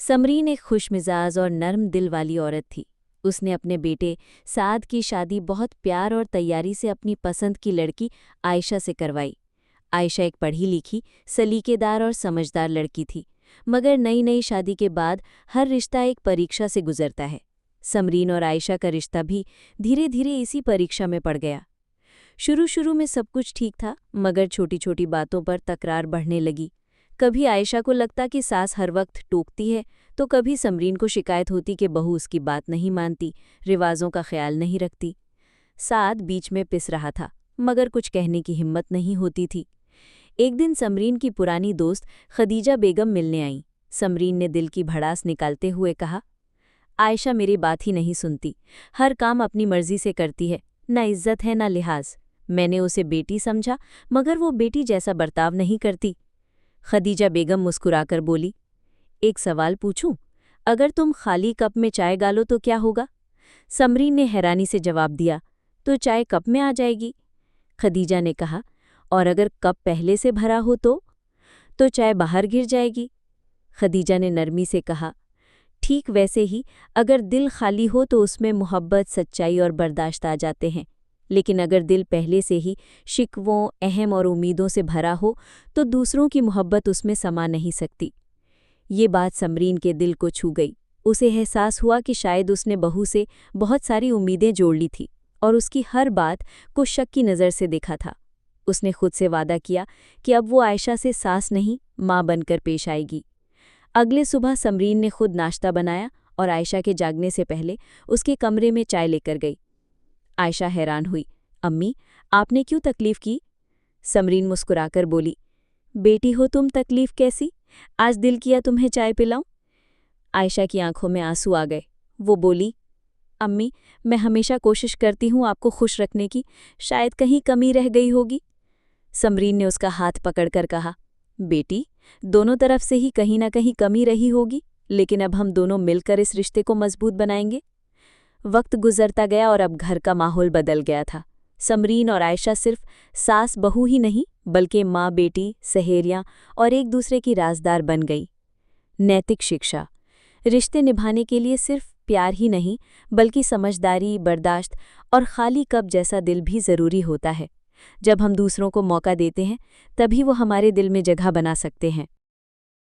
समरीन एक खुशमिजाज और नर्म दिल वाली औरत थी। उसने अपने बेटे साद की शादी बहुत प्यार और तैयारी से अपनी पसंद की लड़की आयशा से करवाई। आयशा एक पढ़ी लिखी, सलीकेदार और समझदार लड़की थी, मगर नई नई शादी के बाद हर रिश्ता एक परीक्षा से गुजरता है। समरीन और आयशा का रिश्ता भी धीरे धीरे इसी परीक्षा में पड़ गया। शुरू शुरू में सब कुछ ठीक था, मगर छोटी छोटी बातों पर तकरार बढ़ने लगी। कभी आयशा को लगता कि सास हर वक्त टोकती है, तो कभी समरीन को शिकायत होती कि बहू उसकी बात नहीं मानती, रिवाजों का ख्याल नहीं रखती। साद बीच में पिस रहा था, मगर कुछ कहने की हिम्मत नहीं होती थी। एक दिन समरीन की पुरानी दोस्त खदीजा बेगम मिलने आईं। समरीन ने दिल की भड़ास निकालते हुए कहा, आयशा मेरी बात ही नहीं सुनती, हर काम अपनी मर्जी से करती है, न इज्जत है न लिहाज। मैंने उसे बेटी समझा, मगर वो बेटी जैसा बर्ताव नहीं करती। खदीजा बेगम मुस्कुराकर बोली, एक सवाल पूछूं? अगर तुम खाली कप में चाय गालो तो क्या होगा? समरीन ने हैरानी से जवाब दिया, तो चाय कप में आ जाएगी। खदीजा ने कहा, और अगर कप पहले से भरा हो तो चाय बाहर गिर जाएगी। खदीजा ने नरमी से कहा, ठीक वैसे ही अगर दिल खाली हो तो उसमें मोहब्बत, सच्चाई और बर्दाश्त आ जाते हैं, लेकिन अगर दिल पहले से ही शिकवों, अहम और उम्मीदों से भरा हो तो दूसरों की मोहब्बत उसमें समा नहीं सकती। ये बात समरीन के दिल को छू गई। उसे एहसास हुआ कि शायद उसने बहू से बहुत सारी उम्मीदें जोड़ ली थी और उसकी हर बात को शक की नज़र से देखा था। उसने खुद से वादा किया कि अब वो आयशा से सास नहीं, माँ बनकर पेश आएगी। अगले सुबह समरीन ने खुद नाश्ता बनाया और आयशा के जागने से पहले उसके कमरे में चाय लेकर गई। आयशा हैरान हुई, अम्मी, आपने क्यों तकलीफ की? समरीन मुस्कुराकर बोली, बेटी हो तुम, तकलीफ कैसी? आज दिल किया तुम्हें चाय पिलाऊं? आयशा की आंखों में आंसू आ गए। वो बोली, अम्मी, मैं हमेशा कोशिश करती हूँ आपको खुश रखने की, शायद कहीं कमी रह गई होगी। समरीन ने उसका हाथ पकड़कर कहा, बेटी, दोनों तरफ से ही कहीं ना कहीं कमी रही होगी, लेकिन अब हम दोनों मिलकर इस रिश्ते को मजबूत बनाएंगे। वक्त गुजरता गया और अब घर का माहौल बदल गया था। समरीन और आयशा सिर्फ सास बहू ही नहीं, बल्कि माँ बेटी, सहेलियाँ और एक दूसरे की राजदार बन गई। नैतिक शिक्षा: रिश्ते निभाने के लिए सिर्फ प्यार ही नहीं, बल्कि समझदारी, बर्दाश्त और खाली कप जैसा दिल भी ज़रूरी होता है। जब हम दूसरों को मौका देते हैं, तभी वो हमारे दिल में जगह बना सकते हैं।